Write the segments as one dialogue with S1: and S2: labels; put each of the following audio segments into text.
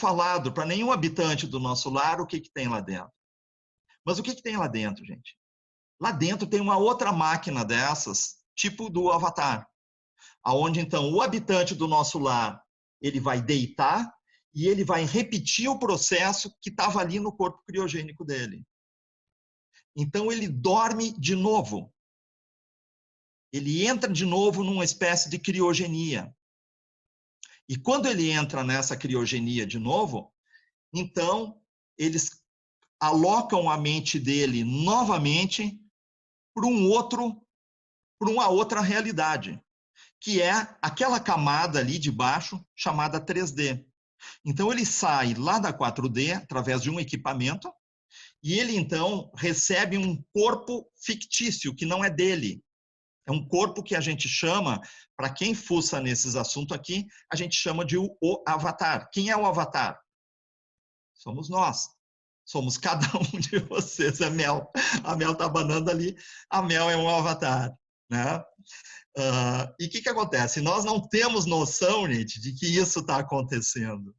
S1: falado para nenhum habitante do nosso lar o que tem lá dentro. Mas o que tem lá dentro, gente? Lá dentro tem uma outra máquina dessas, tipo do Avatar, aonde então o habitante do nosso lar, ele vai deitar e ele vai repetir o processo que estava ali no corpo criogênico dele. Então ele dorme de novo. Ele entra de novo numa espécie de criogenia. E quando ele entra nessa criogenia de novo, então eles alocam a mente dele novamente para uma outra realidade, que é aquela camada ali de baixo chamada 3D. Então ele sai lá da 4D através de um equipamento e ele então recebe um corpo fictício que não é dele. É um corpo que a gente chama, para quem fuça nesses assuntos aqui, a gente chama de o avatar. Quem é o avatar? Somos nós. Somos cada um de vocês. A Mel está abanando ali. A Mel é um avatar, né? E o que acontece? Nós não temos noção, gente, de que isso está acontecendo,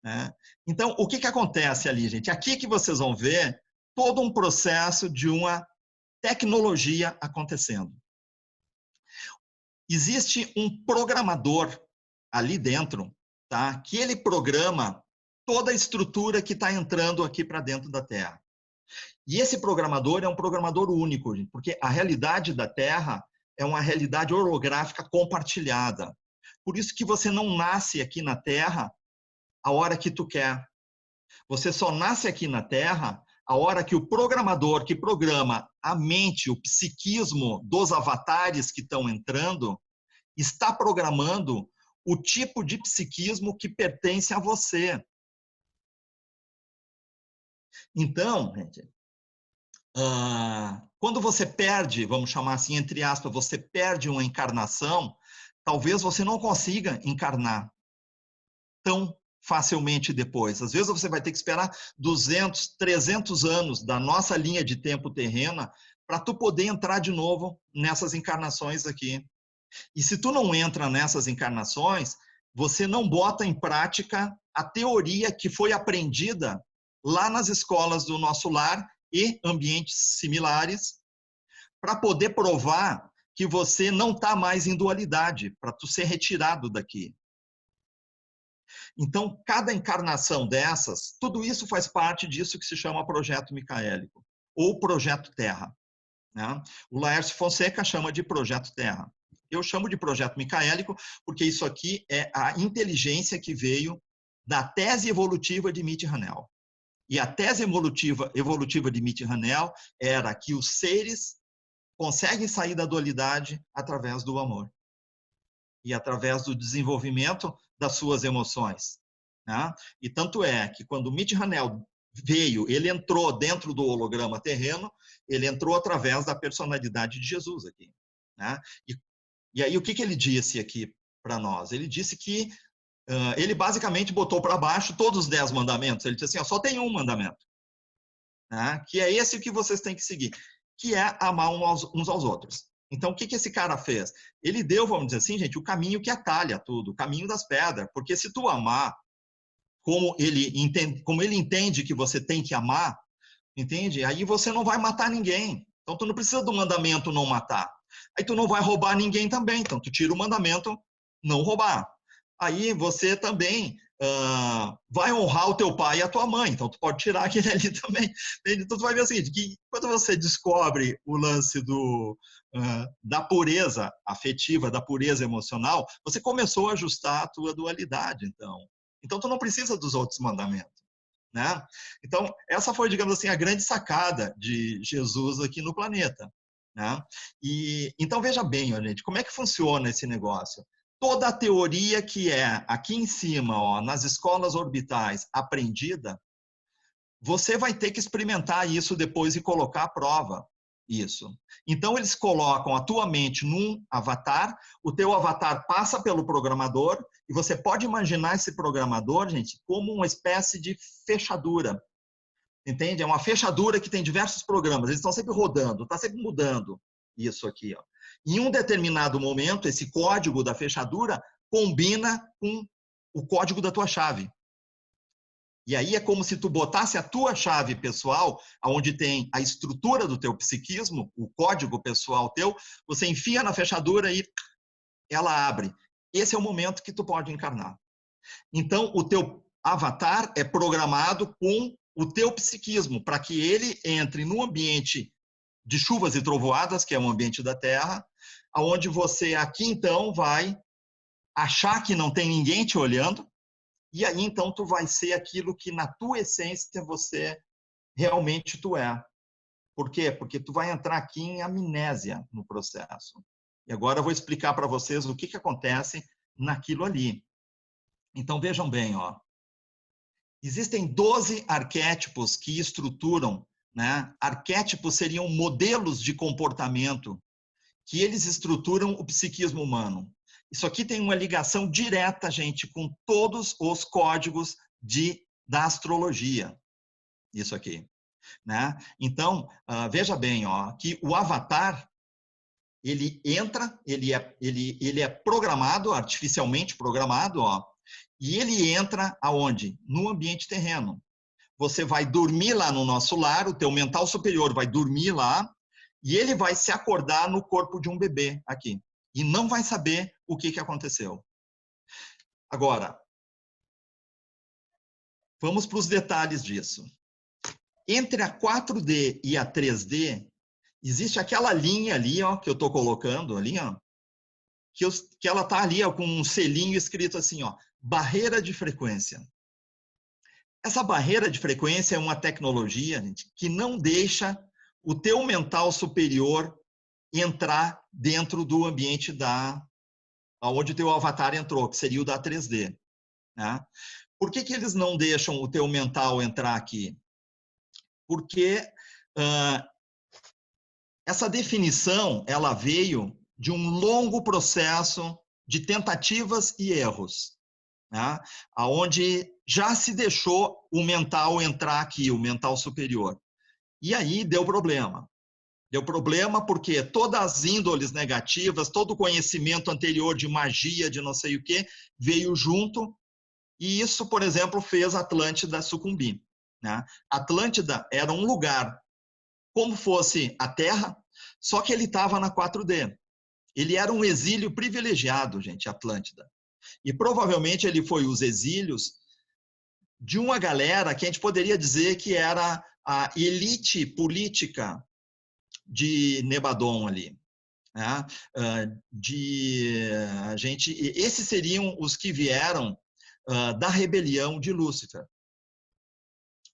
S1: né? Então, o que acontece ali, gente? Aqui que vocês vão ver todo um processo de uma tecnologia acontecendo. Existe um programador ali dentro, tá? Que ele programa toda a estrutura que está entrando aqui para dentro da Terra. E esse programador é um programador único, gente, porque a realidade da Terra é uma realidade holográfica compartilhada. Por isso que você não nasce aqui na Terra a hora que tu quer. Você só nasce aqui na Terra a hora que o programador que programa a mente, o psiquismo dos avatares que estão entrando, está programando o tipo de psiquismo que pertence a você. Então, gente, quando você perde, vamos chamar assim, entre aspas, você perde uma encarnação, talvez você não consiga encarnar tão facilmente depois. Às vezes você vai ter que esperar 200, 300 anos da nossa linha de tempo terrena para tu poder entrar de novo nessas encarnações aqui. E se tu não entra nessas encarnações, você não bota em prática a teoria que foi aprendida lá nas escolas do nosso lar e ambientes similares, para poder provar que você não está mais em dualidade, para tu ser retirado daqui. Então, cada encarnação dessas, tudo isso faz parte disso que se chama projeto micaélico, ou projeto Terra, né? O Laércio Fonseca chama de projeto Terra. Eu chamo de projeto micaélico porque isso aqui é a inteligência que veio da tese evolutiva de Mitch Hanel. E a tese evolutiva de Mitch Hanel era que os seres conseguem sair da dualidade através do amor e através do desenvolvimento das suas emoções, né? E tanto é que quando Mitch Hanel veio, ele entrou dentro do holograma terreno, ele entrou através da personalidade de Jesus aqui, né? E aí o que ele disse aqui para nós? Ele disse que ele basicamente botou para baixo todos os 10 mandamentos. Ele disse assim, ó, só tem um mandamento, né? Que é esse que vocês têm que seguir, que é amar uns aos outros. Então, o que esse cara fez? Ele deu, vamos dizer assim, gente, o caminho que atalha tudo, o caminho das pedras. Porque se tu amar como ele entende que você tem que amar, entende? Aí você não vai matar ninguém. Então, tu não precisa do mandamento não matar. Aí tu não vai roubar ninguém também. Então, tu tira o mandamento não roubar. Aí você também vai honrar o teu pai e a tua mãe. Então, tu pode tirar aquele ali também. Então, tu vai ver o seguinte, que quando você descobre o lance da pureza afetiva, da pureza emocional, você começou a ajustar a tua dualidade, então. Então, tu não precisa dos outros mandamentos, né? Então, essa foi, digamos assim, a grande sacada de Jesus aqui no planeta, né? E, então, veja bem, ó, gente, como é que funciona esse negócio? Toda a teoria que é aqui em cima, ó, nas escolas orbitais, aprendida, você vai ter que experimentar isso depois e colocar à prova isso. Então, eles colocam a tua mente num avatar, o teu avatar passa pelo programador, e você pode imaginar esse programador, gente, como uma espécie de fechadura. Entende? É uma fechadura que tem diversos programas, eles estão sempre rodando, está sempre mudando isso aqui, ó. Em um determinado momento, esse código da fechadura combina com o código da tua chave. E aí é como se tu botasse a tua chave pessoal, onde tem a estrutura do teu psiquismo, o código pessoal teu, você enfia na fechadura e ela abre. Esse é o momento que tu pode encarnar. Então, o teu avatar é programado com o teu psiquismo, para que ele entre no ambiente de chuvas e trovoadas, que é o ambiente da Terra, aonde você aqui então vai achar que não tem ninguém te olhando, e aí então tu vai ser aquilo que na tua essência você realmente tu é. Por quê? Porque tu vai entrar aqui em amnésia no processo. E agora eu vou explicar para vocês o que acontece naquilo ali. Então vejam bem, ó. Existem 12 arquétipos que estruturam, né? Arquétipos seriam modelos de comportamento que eles estruturam o psiquismo humano. Isso aqui tem uma ligação direta, gente, com todos os códigos da astrologia. Isso aqui, né? Então, veja bem, ó, que o avatar, ele entra, ele é programado, artificialmente programado, ó, e ele entra aonde? No ambiente terreno. Você vai dormir lá no nosso lar, o teu mental superior vai dormir lá, e ele vai se acordar no corpo de um bebê aqui. E não vai saber o que aconteceu. Agora, vamos para os detalhes disso. Entre a 4D e a 3D, existe aquela linha ali, ó, que eu estou colocando ali, ó, que ela está ali ó, com um selinho escrito assim, ó, barreira de frequência. Essa barreira de frequência é uma tecnologia, gente, que não deixa o teu mental superior entrar dentro do ambiente onde o teu avatar entrou, que seria o da 3D. Né? Por que eles não deixam o teu mental entrar aqui? Porque essa definição ela veio de um longo processo de tentativas e erros, né? Onde já se deixou o mental entrar aqui, o mental superior. E aí deu problema. Deu problema porque todas as índoles negativas, todo o conhecimento anterior de magia, de não sei o quê, veio junto, e isso, por exemplo, fez Atlântida sucumbir. Né? Atlântida era um lugar como fosse a Terra, só que ele estava na 4D. Ele era um exílio privilegiado, gente, Atlântida. E provavelmente ele foi os exílios de uma galera que a gente poderia dizer que era a elite política de Nebadon ali. Né? Esses seriam os que vieram da rebelião de Lúcifer.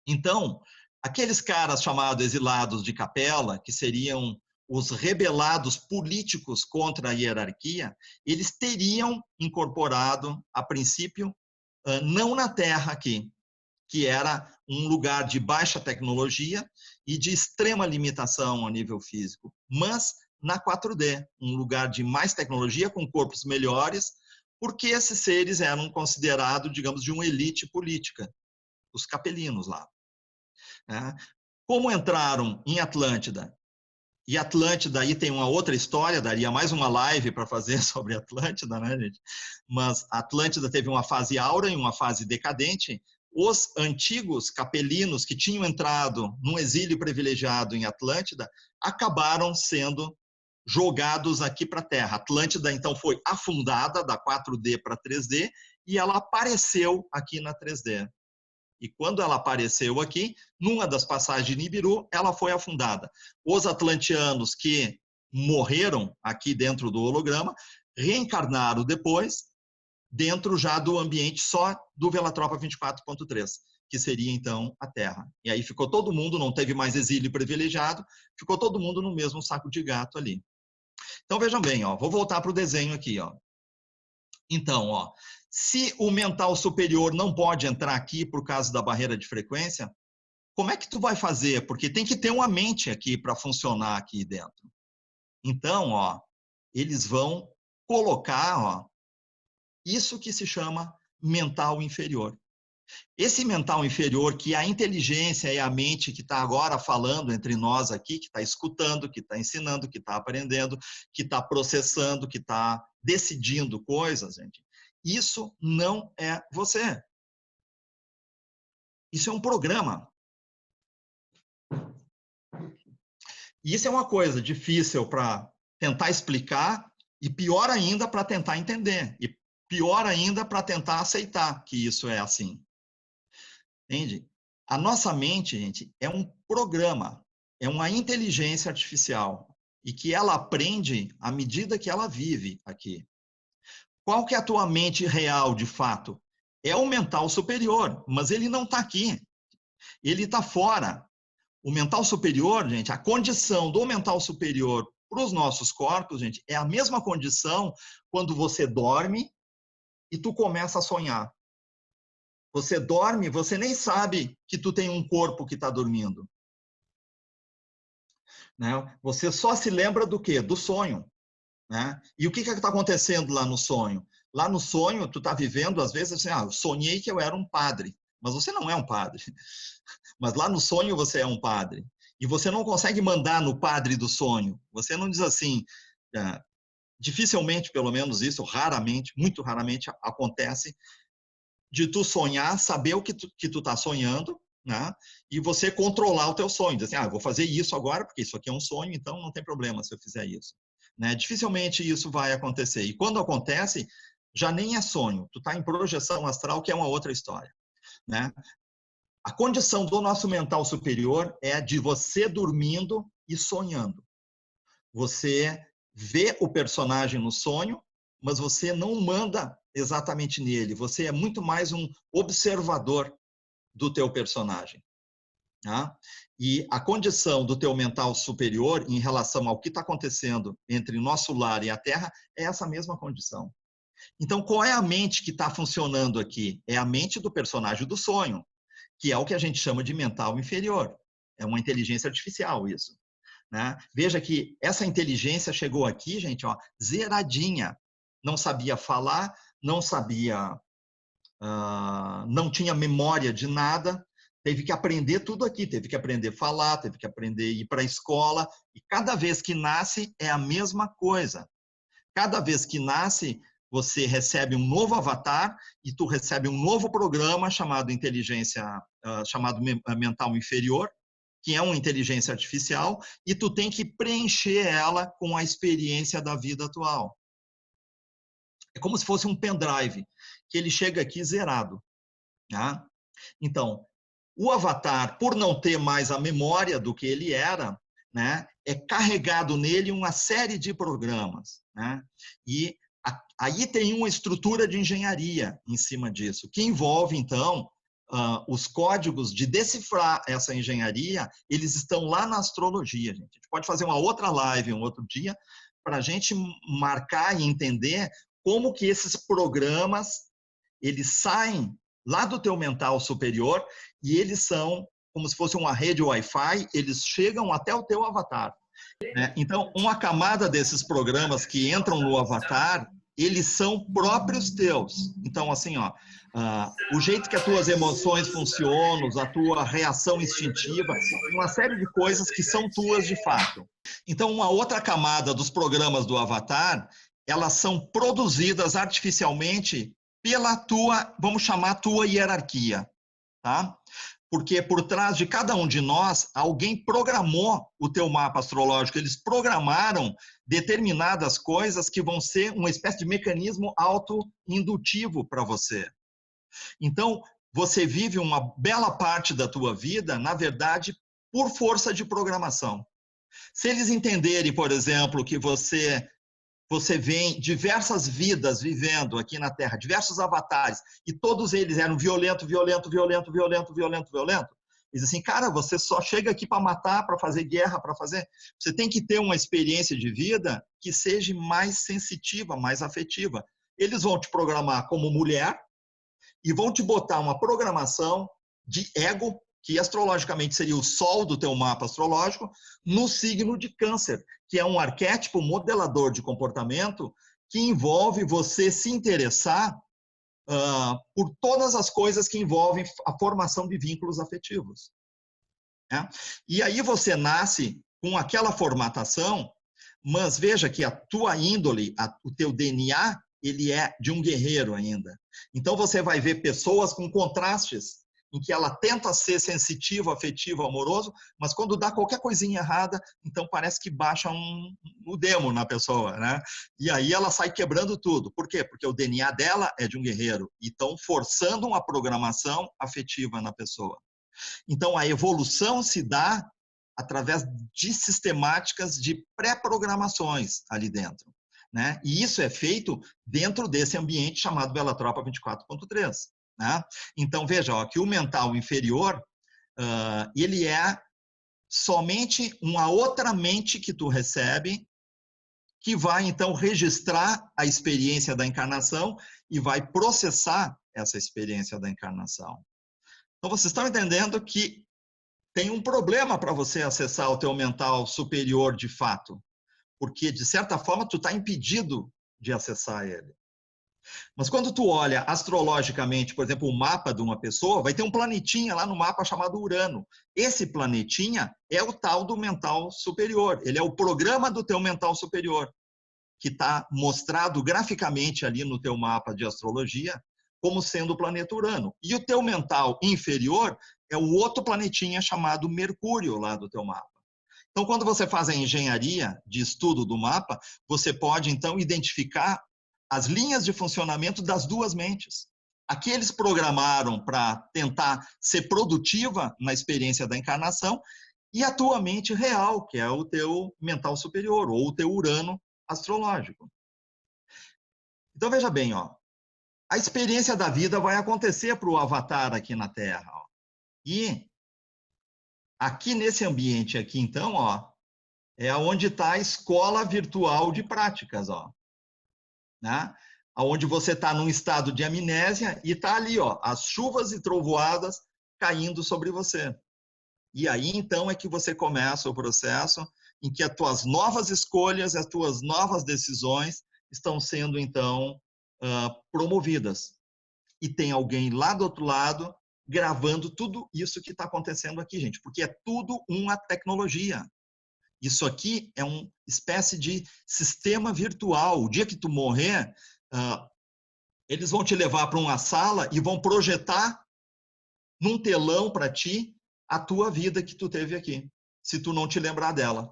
S1: Então, aqueles caras chamados exilados de Capela, que seriam os rebelados políticos contra a hierarquia, eles teriam incorporado, a princípio, não na Terra aqui, que era um lugar de baixa tecnologia e de extrema limitação a nível físico, mas na 4D, um lugar de mais tecnologia, com corpos melhores, porque esses seres eram considerados, digamos, de uma elite política, os capelinos lá. Como entraram em Atlântida, e Atlântida aí tem uma outra história, daria mais uma live para fazer sobre Atlântida, né, gente? Mas Atlântida teve uma fase áurea e uma fase decadente. Os antigos capelinos que tinham entrado num exílio privilegiado em Atlântida acabaram sendo jogados aqui para a Terra. Atlântida, então, foi afundada da 4D para 3D e ela apareceu aqui na 3D. E quando ela apareceu aqui, numa das passagens de Nibiru, ela foi afundada. Os atlantianos que morreram aqui dentro do holograma reencarnaram depois dentro já do ambiente só do Velatropa 24.3, que seria então a Terra. E aí ficou todo mundo, não teve mais exílio privilegiado, ficou todo mundo no mesmo saco de gato ali. Então vejam bem, ó, vou voltar para o desenho aqui, ó. Então, ó, se o mental superior não pode entrar aqui por causa da barreira de frequência, como é que tu vai fazer? Porque tem que ter uma mente aqui para funcionar aqui dentro. Então, ó, eles vão colocar, ó, isso que se chama mental inferior. Esse mental inferior, que a inteligência e a mente que está agora falando entre nós aqui, que está escutando, que está ensinando, que está aprendendo, que está processando, que está decidindo coisas, gente, isso não é você. Isso é um programa. E isso é uma coisa difícil para tentar explicar e pior ainda para tentar entender. E pior ainda para tentar aceitar que isso é assim. Entende? A nossa mente, gente, é um programa, é uma inteligência artificial e que ela aprende à medida que ela vive aqui. Qual que é a tua mente real, de fato? É o mental superior, mas ele não está aqui. Ele está fora. O mental superior, gente, a condição do mental superior para os nossos corpos, gente, é a mesma condição quando você dorme e tu começa a sonhar. Você dorme, você nem sabe que tu tem um corpo que está dormindo. Né? Você só se lembra do quê? Do sonho. Né? E o que está acontecendo lá no sonho? Lá no sonho, tu está vivendo, às vezes, assim, eu sonhei que eu era um padre. Mas você não é um padre. Mas lá no sonho você é um padre. E você não consegue mandar no padre do sonho. Você não diz assim, dificilmente, pelo menos isso, raramente, muito raramente acontece, de tu sonhar, saber o que tu tá sonhando, né? E você controlar o teu sonho. Dizer assim, eu vou fazer isso agora, porque isso aqui é um sonho, então não tem problema se eu fizer isso. Né? Dificilmente isso vai acontecer. E quando acontece, já nem é sonho. Tu tá em projeção astral, que é uma outra história. Né? A condição do nosso mental superior é de você dormindo e sonhando. Você vê o personagem no sonho, mas você não manda exatamente nele. Você é muito mais um observador do teu personagem. Tá? E a condição do teu mental superior em relação ao que está acontecendo entre o nosso lar e a Terra é essa mesma condição. Então, qual é a mente que está funcionando aqui? É a mente do personagem do sonho, que é o que a gente chama de mental inferior. É uma inteligência artificial isso. Né? Veja que essa inteligência chegou aqui, gente, ó, zeradinha. Não sabia falar, não sabia, não tinha memória de nada, teve que aprender tudo aqui, teve que aprender a falar, teve que aprender a ir para a escola, e cada vez que nasce é a mesma coisa. Cada vez que nasce, você recebe um novo avatar e tu recebe um novo programa chamado inteligência, chamado mental inferior, que é uma inteligência artificial, e tu tem que preencher ela com a experiência da vida atual. É como se fosse um pendrive, que ele chega aqui zerado. Tá? Então, o avatar, por não ter mais a memória do que ele era, né, é carregado nele uma série de programas. Né? E aí tem uma estrutura de engenharia em cima disso, que envolve, então, os códigos de decifrar essa engenharia, eles estão lá na astrologia, gente. A gente pode fazer uma outra live um outro dia para a gente marcar e entender como que esses programas, eles saem lá do teu mental superior e eles são como se fosse uma rede Wi-Fi, eles chegam até o teu avatar. Né? Então, uma camada desses programas que entram no avatar, eles são próprios teus. Então, assim, ó, o jeito que as tuas emoções funcionam, a tua reação instintiva, uma série de coisas que são tuas de fato. Então, uma outra camada dos programas do avatar, elas são produzidas artificialmente pela tua, vamos chamar, tua hierarquia, tá? Porque por trás de cada um de nós, alguém programou o teu mapa astrológico, eles programaram determinadas coisas que vão ser uma espécie de mecanismo autoindutivo para você. Então, você vive uma bela parte da tua vida, na verdade, por força de programação. Se eles entenderem, por exemplo, que você vem diversas vidas vivendo aqui na Terra, diversos avatares, e todos eles eram violento. Diz assim, cara, você só chega aqui para matar, para fazer guerra, para fazer... Você tem que ter uma experiência de vida que seja mais sensitiva, mais afetiva. Eles vão te programar como mulher e vão te botar uma programação de ego, que astrologicamente seria o sol do teu mapa astrológico, no signo de Câncer, que é um arquétipo modelador de comportamento que envolve você se interessar por todas as coisas que envolvem a formação de vínculos afetivos. Né? E aí você nasce com aquela formatação, mas veja que a tua índole, o teu DNA, ele é de um guerreiro ainda. Então você vai ver pessoas com contrastes em que ela tenta ser sensitivo, afetivo, amoroso, mas quando dá qualquer coisinha errada, então parece que baixa um demo na pessoa, né? E aí ela sai quebrando tudo. Por quê? Porque o DNA dela é de um guerreiro e estão forçando uma programação afetiva na pessoa. Então, a evolução se dá através de sistemáticas de pré-programações ali dentro, né? E isso é feito dentro desse ambiente chamado Bela Tropa 24.3, né? Então, veja, ó, que o mental inferior, ele é somente uma outra mente que tu recebe, que vai, então, registrar a experiência da encarnação e vai processar essa experiência da encarnação. Então, vocês estão entendendo que tem um problema para você acessar o teu mental superior de fato, porque, de certa forma, tu está impedido de acessar ele. Mas quando tu olha astrologicamente, por exemplo, o mapa de uma pessoa, vai ter um planetinha lá no mapa chamado Urano. Esse planetinha é o tal do mental superior, ele é o programa do teu mental superior, que está mostrado graficamente ali no teu mapa de astrologia, como sendo o planeta Urano. E o teu mental inferior é o outro planetinha chamado Mercúrio lá do teu mapa. Então, quando você faz a engenharia de estudo do mapa, você pode, então, identificar as linhas de funcionamento das duas mentes. Aqui eles programaram para tentar ser produtiva na experiência da encarnação, e a tua mente real, que é o teu mental superior, ou o teu Urano astrológico. Então, veja bem, ó, a experiência da vida vai acontecer para o avatar aqui na Terra. Ó. E aqui nesse ambiente aqui, então, ó, é onde está a escola virtual de práticas, ó, né? Onde você está num estado de amnésia e está ali, ó, as chuvas e trovoadas caindo sobre você. E aí, então, é que você começa o processo em que as tuas novas escolhas, as tuas novas decisões estão sendo, então, promovidas. E tem alguém lá do outro lado gravando tudo isso que está acontecendo aqui, gente, porque é tudo uma tecnologia. Isso aqui é uma espécie de sistema virtual. O dia que tu morrer, eles vão te levar para uma sala e vão projetar num telão para ti a tua vida que tu teve aqui, se tu não te lembrar dela.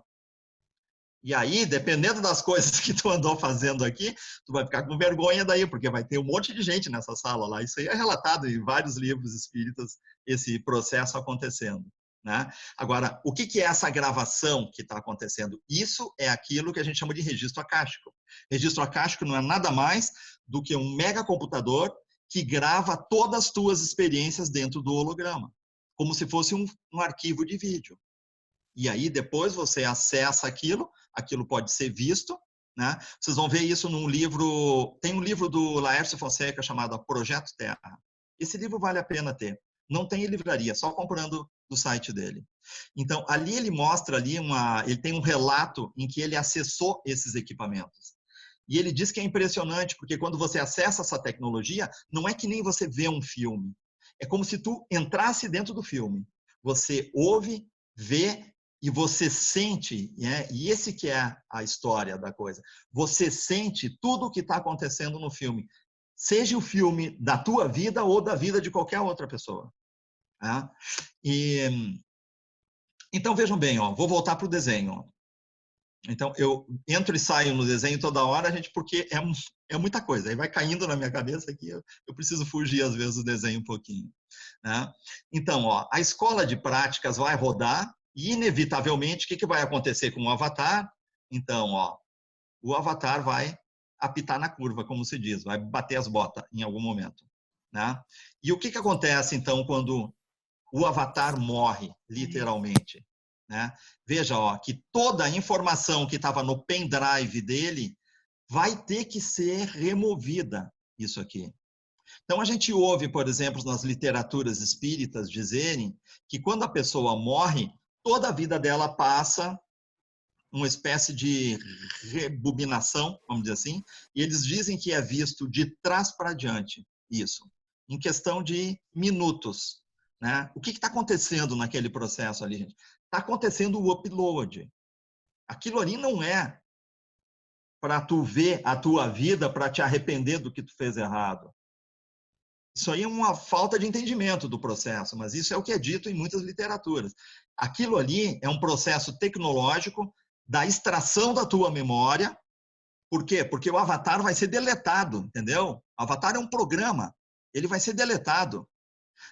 S1: E aí, dependendo das coisas que tu andou fazendo aqui, tu vai ficar com vergonha daí, porque vai ter um monte de gente nessa sala lá. Isso aí é relatado em vários livros espíritas, esse processo acontecendo. Né? Agora, o que é essa gravação que está acontecendo? Isso é aquilo que a gente chama de registro acástico. Registro acástico não é nada mais do que um megacomputador que grava todas as tuas experiências dentro do holograma, como se fosse um arquivo de vídeo. E aí, depois você acessa aquilo, aquilo pode ser visto, né? Vocês vão ver isso num livro, tem um livro do Laércio Fonseca chamado Projeto Terra. Esse livro vale a pena ter. Não tem em livraria, só comprando do site dele. Então, ali ele mostra ali ele tem um relato em que ele acessou esses equipamentos. E ele diz que é impressionante, porque quando você acessa essa tecnologia, não é que nem você vê um filme. É como se tu entrasse dentro do filme. Você ouve, vê e você sente, né? E esse que é a história da coisa. Você sente tudo o que está acontecendo no filme. Seja o filme da tua vida ou da vida de qualquer outra pessoa. Né? Então, vejam bem, ó, vou voltar para o desenho. Ó. Então, eu entro e saio no desenho toda hora, gente, porque é muita coisa. Aí vai caindo na minha cabeça que eu preciso fugir, às vezes, do desenho um pouquinho. Né? Então, ó, a escola de práticas vai rodar e, inevitavelmente, o que vai acontecer com o avatar? Então, ó, o avatar vai apitar na curva, como se diz, vai bater as botas em algum momento. Né? E o que acontece, então, quando o avatar morre, literalmente? Né? Veja, ó, que toda a informação que estava no pendrive dele vai ter que ser removida, isso aqui. Então, a gente ouve, por exemplo, nas literaturas espíritas dizerem que quando a pessoa morre, toda a vida dela passa uma espécie de rebobinação, vamos dizer assim, e eles dizem que é visto de trás para diante, isso, em questão de minutos. Né? O que está acontecendo naquele processo ali, gente? Está acontecendo o upload. Aquilo ali não é para tu ver a tua vida, para te arrepender do que tu fez errado. Isso aí é uma falta de entendimento do processo, mas isso é o que é dito em muitas literaturas. Aquilo ali é um processo tecnológico da extração da tua memória. Por quê? Porque o avatar vai ser deletado, entendeu? O avatar é um programa, ele vai ser deletado,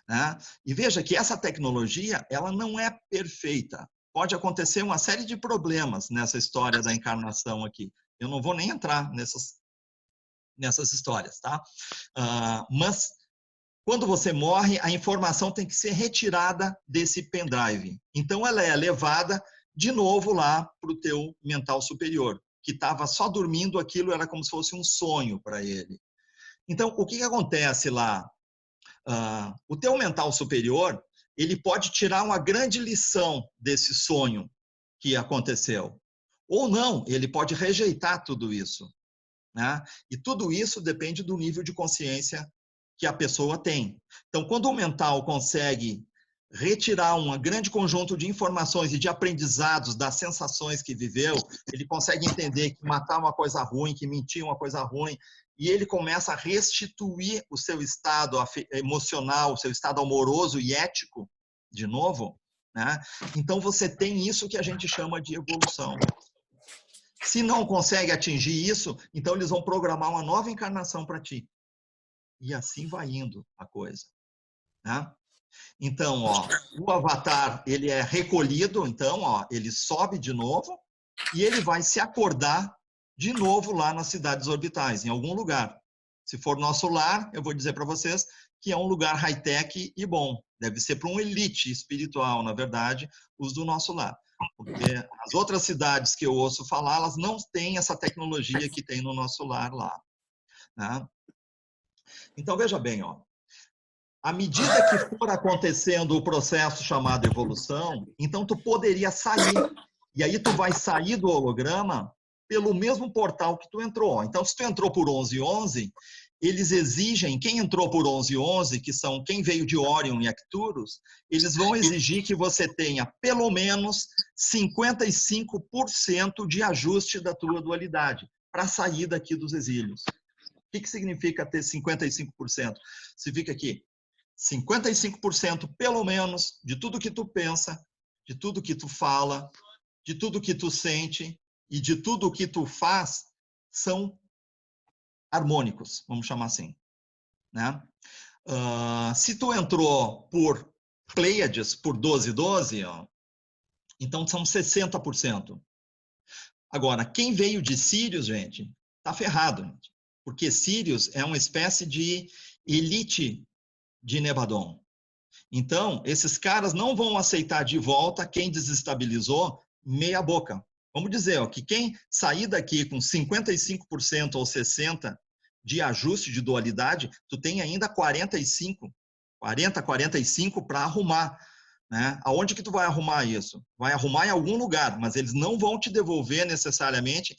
S1: né? E veja que essa tecnologia, ela não é perfeita. Pode acontecer uma série de problemas nessa história da encarnação aqui. Eu não vou nem entrar nessas histórias, tá? Mas quando você morre, a informação tem que ser retirada desse pendrive. Então, ela é levada de novo lá para o teu mental superior, que estava só dormindo, aquilo era como se fosse um sonho para ele. Então, o que acontece lá? O teu mental superior, ele pode tirar uma grande lição desse sonho que aconteceu. Ou não, ele pode rejeitar tudo isso, né? E tudo isso depende do nível de consciência que a pessoa tem. Então, quando o mental consegue retirar um grande conjunto de informações e de aprendizados das sensações que viveu, ele consegue entender que matar é uma coisa ruim, que mentir é uma coisa ruim, e ele começa a restituir o seu estado emocional, o seu estado amoroso e ético, de novo, né? Então, você tem isso que a gente chama de evolução. Se não consegue atingir isso, então eles vão programar uma nova encarnação para ti. E assim vai indo a coisa, né? Então, ó, o avatar, ele é recolhido, então, ó, ele sobe de novo e ele vai se acordar de novo lá nas cidades orbitais, em algum lugar. Se for nosso lar, eu vou dizer para vocês que é um lugar high-tech e bom. Deve ser para um elite espiritual, na verdade, os do nosso lar. Porque as outras cidades que eu ouço falar, elas não têm essa tecnologia que tem no nosso lar lá, né? Então, veja bem, ó, à medida que for acontecendo o processo chamado evolução, então tu poderia sair. E aí tu vai sair do holograma pelo mesmo portal que tu entrou. Então, se tu entrou por 1111, eles exigem, quem entrou por 1111, que são quem veio de Orion e Arcturus, eles vão exigir que você tenha pelo menos 55% de ajuste da tua dualidade para sair daqui dos exílios. O que significa ter 55%? Significa que 55% pelo menos de tudo que tu pensa, de tudo que tu fala, de tudo que tu sente e de tudo que tu faz são harmônicos, vamos chamar assim, né? Se tu entrou por Pleiades, por 1212, ó, então são 60%. Agora, quem veio de Sírios, gente, tá ferrado, gente, porque Sírios é uma espécie de elite de Nevadon. Então, esses caras não vão aceitar de volta quem desestabilizou meia boca. Vamos dizer, ó, que quem sair daqui com 55% ou 60% de ajuste de dualidade, tu tem ainda 45% para arrumar. Né? Aonde que tu vai arrumar isso? Vai arrumar em algum lugar, mas eles não vão te devolver necessariamente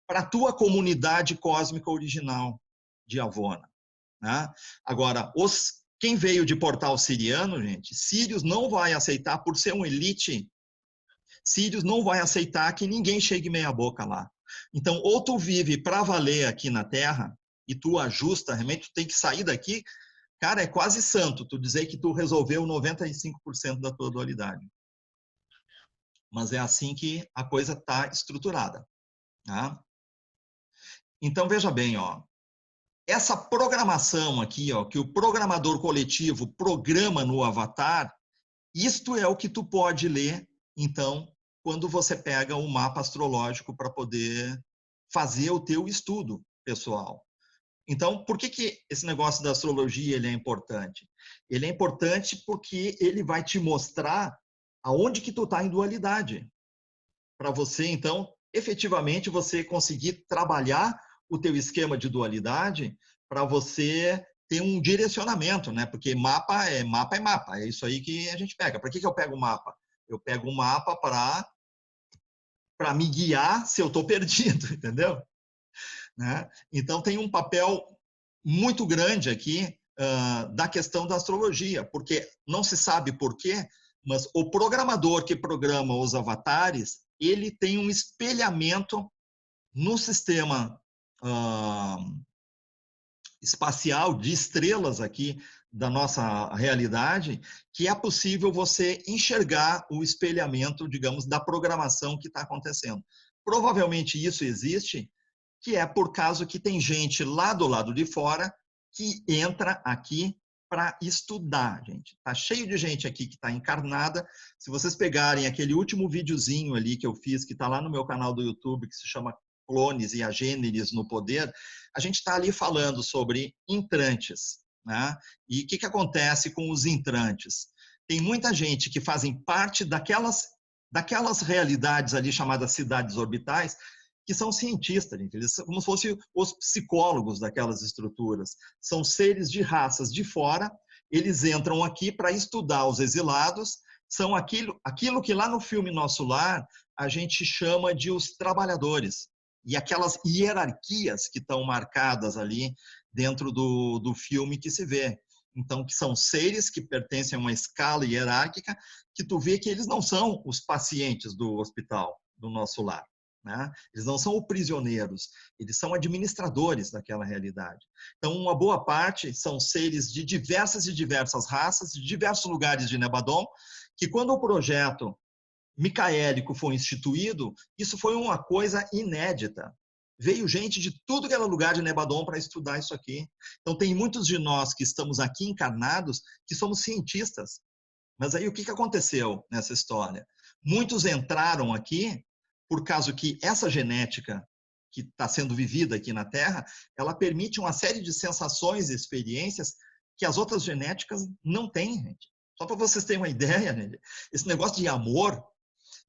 S1: para a tua comunidade cósmica original de Avona. Né? Agora, quem veio de portal siriano, gente, Sírios não vai aceitar, por ser um elite, Sírios não vai aceitar que ninguém chegue meia boca lá. Então, ou tu vive para valer aqui na Terra, e tu ajusta, realmente tu tem que sair daqui, cara, é quase santo tu dizer que tu resolveu 95% da tua dualidade. Mas é assim que a coisa está estruturada. Tá? Então, veja bem, ó, essa programação aqui, ó, que o programador coletivo programa no avatar, isto é o que tu pode ler, então, quando você pega o mapa astrológico para poder fazer o teu estudo pessoal. Então, por que esse negócio da astrologia ele é importante? Ele é importante porque ele vai te mostrar aonde que tu está em dualidade. Para você, então, efetivamente, você conseguir trabalhar o teu esquema de dualidade para você ter um direcionamento, né? Porque mapa é mapa. É isso aí que a gente pega. Para que eu pego o mapa? Eu pego o mapa para me guiar se eu estou perdido, entendeu? Né? Então, tem um papel muito grande aqui da questão da astrologia, porque não se sabe por quê, mas o programador que programa os avatares, ele tem um espelhamento no sistema espacial de estrelas aqui da nossa realidade, que é possível você enxergar o espelhamento, digamos, da programação que está acontecendo. Provavelmente isso existe, que é por causa que tem gente lá do lado de fora que entra aqui para estudar, gente. Tá cheio de gente aqui que está encarnada. Se vocês pegarem aquele último videozinho ali que eu fiz, que está lá no meu canal do YouTube, que se chama Clones e Agêneres no Poder, a gente está ali falando sobre entrantes, né? E o que acontece com os entrantes? Tem muita gente que fazem parte daquelas realidades ali chamadas cidades orbitais, que são cientistas, gente. Eles são como se fossem os psicólogos daquelas estruturas. São seres de raças de fora, eles entram aqui para estudar os exilados, são aquilo que lá no filme Nosso Lar a gente chama de os trabalhadores. E aquelas hierarquias que estão marcadas ali dentro do filme que se vê. Então, que são seres que pertencem a uma escala hierárquica, que tu vê que eles não são os pacientes do hospital, do Nosso Lar. Né? Eles não são os prisioneiros, eles são administradores daquela realidade. Então, uma boa parte são seres de diversas raças, de diversos lugares de Nebadon, que quando o projeto micaélico foi instituído, isso foi uma coisa inédita. Veio gente de tudo que era lugar de Nebadon para estudar isso aqui. Então, tem muitos de nós que estamos aqui encarnados que somos cientistas. Mas aí o que aconteceu nessa história? Muitos entraram aqui por causa que essa genética que está sendo vivida aqui na Terra, ela permite uma série de sensações e experiências que as outras genéticas não têm, gente. Só para vocês terem uma ideia, gente, esse negócio de amor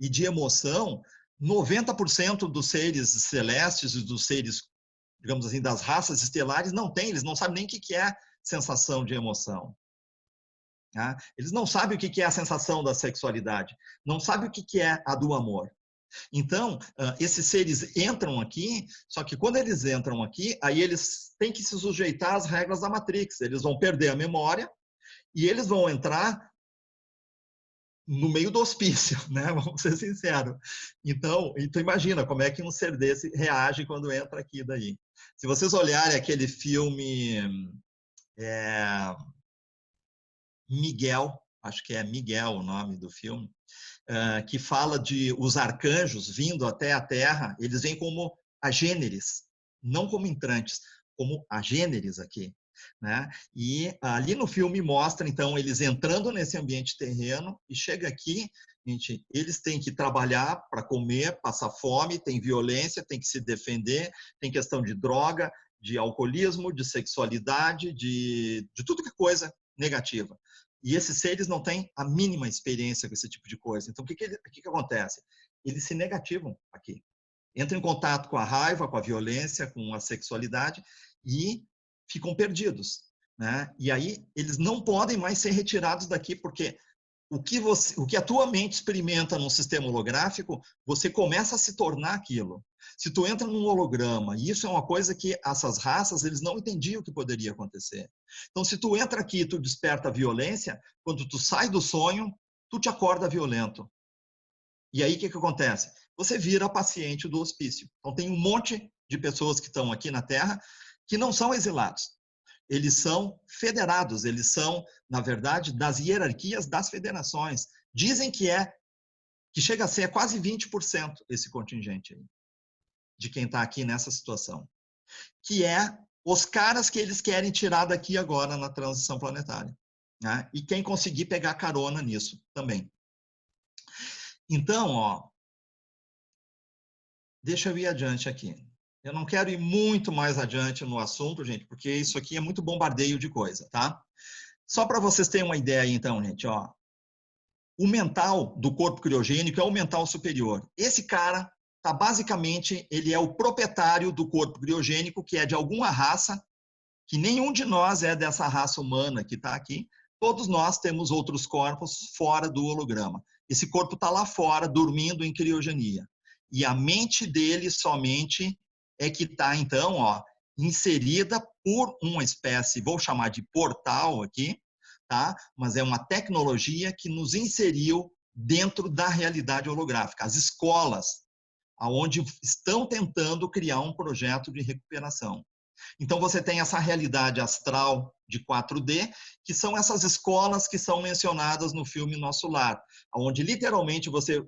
S1: e de emoção, 90% dos seres celestes e dos seres, digamos assim, das raças estelares não têm, eles não sabem nem o que é sensação de emoção. Tá? Eles não sabem o que é a sensação da sexualidade, não sabem o que é a do amor. Então, esses seres entram aqui, só que quando eles entram aqui, aí eles têm que se sujeitar às regras da Matrix. Eles vão perder a memória e eles vão entrar no meio do hospício, né? Vamos ser sinceros. Então imagina como é que um ser desse reage quando entra aqui daí. Se vocês olharem aquele filme Miguel, acho que é Miguel o nome do filme, que fala de os arcanjos vindo até a Terra, eles vêm como agêneres, não como entrantes, como agêneres aqui. Né? E ali no filme mostra, então, eles entrando nesse ambiente terreno e chega aqui, gente, eles têm que trabalhar para comer, passar fome, tem violência, tem que se defender, tem questão de droga, de alcoolismo, de sexualidade, de tudo que é coisa negativa. E esses seres não têm a mínima experiência com esse tipo de coisa. Então, o que acontece? Eles se negativam aqui. Entram em contato com a raiva, com a violência, com a sexualidade e ficam perdidos. Né? E aí, eles não podem mais ser retirados daqui, porque o que a tua mente experimenta num sistema holográfico, você começa a se tornar aquilo. Se tu entra num holograma, e isso é uma coisa que essas raças, eles não entendiam que poderia acontecer. Então, se tu entra aqui e tu desperta a violência, quando tu sai do sonho, tu te acorda violento. E aí, o que acontece? Você vira paciente do hospício. Então, tem um monte de pessoas que estão aqui na Terra que não são exilados. Eles são federados, eles são, na verdade, das hierarquias das federações. Dizem que chega a ser quase 20% esse contingente aí, de quem está aqui nessa situação. Que é os caras que eles querem tirar daqui agora na transição planetária. Né? E quem conseguir pegar carona nisso também. Então, ó, deixa eu ir adiante aqui. Eu não quero ir muito mais adiante no assunto, gente, porque isso aqui é muito bombardeio de coisa, tá? Só para vocês terem uma ideia aí, então, gente, ó. O mental do corpo criogênico é o mental superior. Esse cara, tá, basicamente, ele é o proprietário do corpo criogênico, que é de alguma raça, que nenhum de nós é dessa raça humana que está aqui. Todos nós temos outros corpos fora do holograma. Esse corpo está lá fora, dormindo em criogenia. E a mente dele somente é que está, então, ó, inserida por uma espécie, vou chamar de portal aqui, tá? Mas é uma tecnologia que nos inseriu dentro da realidade holográfica. As escolas, onde estão tentando criar um projeto de recuperação. Então, você tem essa realidade astral de 4D, que são essas escolas que são mencionadas no filme Nosso Lar, onde literalmente você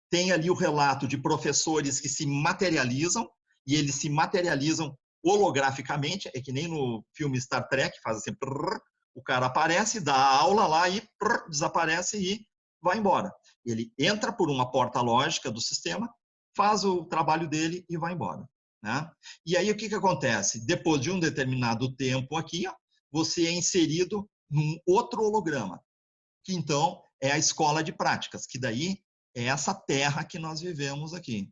S1: tem ali o relato de professores que se materializam, e eles se materializam holograficamente, é que nem no filme Star Trek, faz assim, prrr, o cara aparece, dá a aula lá e prrr, desaparece e vai embora. Ele entra por uma porta lógica do sistema, faz o trabalho dele e vai embora. Né? E aí o que acontece? Depois de um determinado tempo aqui, ó, você é inserido num outro holograma, que então é a escola de práticas, que daí é essa terra que nós vivemos aqui.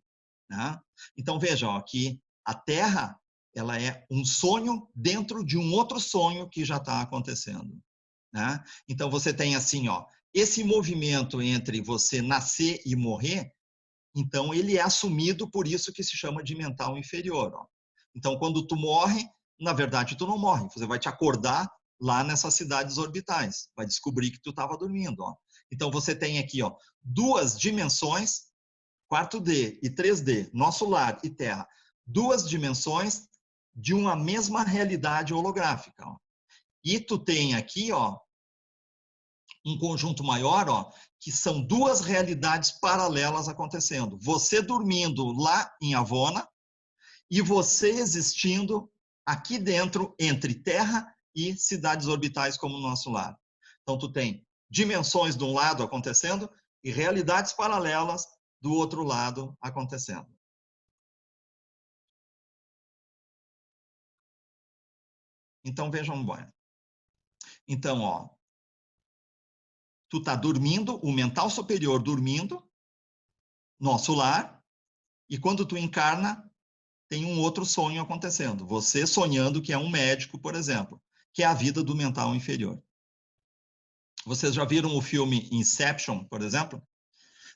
S1: Né? Então vejam, aqui a terra ela é um sonho dentro de um outro sonho que já está acontecendo. Né? Então você tem assim, ó, esse movimento entre você nascer e morrer, então ele é assumido por isso que se chama de mental inferior. Ó. Então quando tu morre, na verdade tu não morre, você vai te acordar lá nessas cidades orbitais, vai descobrir que tu estava dormindo. Ó. Então você tem aqui, ó, duas dimensões, 4D e 3D, nosso lar e Terra, duas dimensões de uma mesma realidade holográfica. Ó. E tu tem aqui, ó, um conjunto maior, ó, que são duas realidades paralelas acontecendo. Você dormindo lá em Avona e você existindo aqui dentro, entre Terra e cidades orbitais como o nosso lar. Então, tu tem dimensões de um lado acontecendo e realidades paralelas do outro lado acontecendo. Então, vejam bem. Então, ó, tu tá dormindo, o mental superior dormindo, nosso lar, e quando tu encarna, tem um outro sonho acontecendo. Você sonhando que é um médico, por exemplo, que é a vida do mental inferior. Vocês já viram o filme Inception, por exemplo?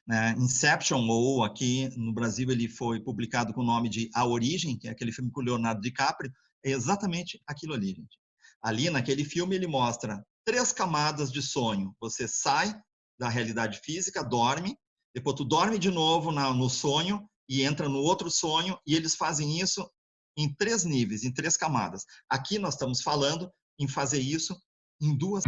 S1: Né? Inception, ou aqui no Brasil ele foi publicado com o nome de A Origem, que é aquele filme com o Leonardo DiCaprio, é exatamente aquilo ali, gente. Ali, naquele filme, ele mostra 3 camadas de sonho. Você sai da realidade física, dorme, depois tu dorme de novo no sonho e entra no outro sonho, e eles fazem isso em 3 níveis, em 3 camadas. Aqui nós estamos falando em fazer isso em 2.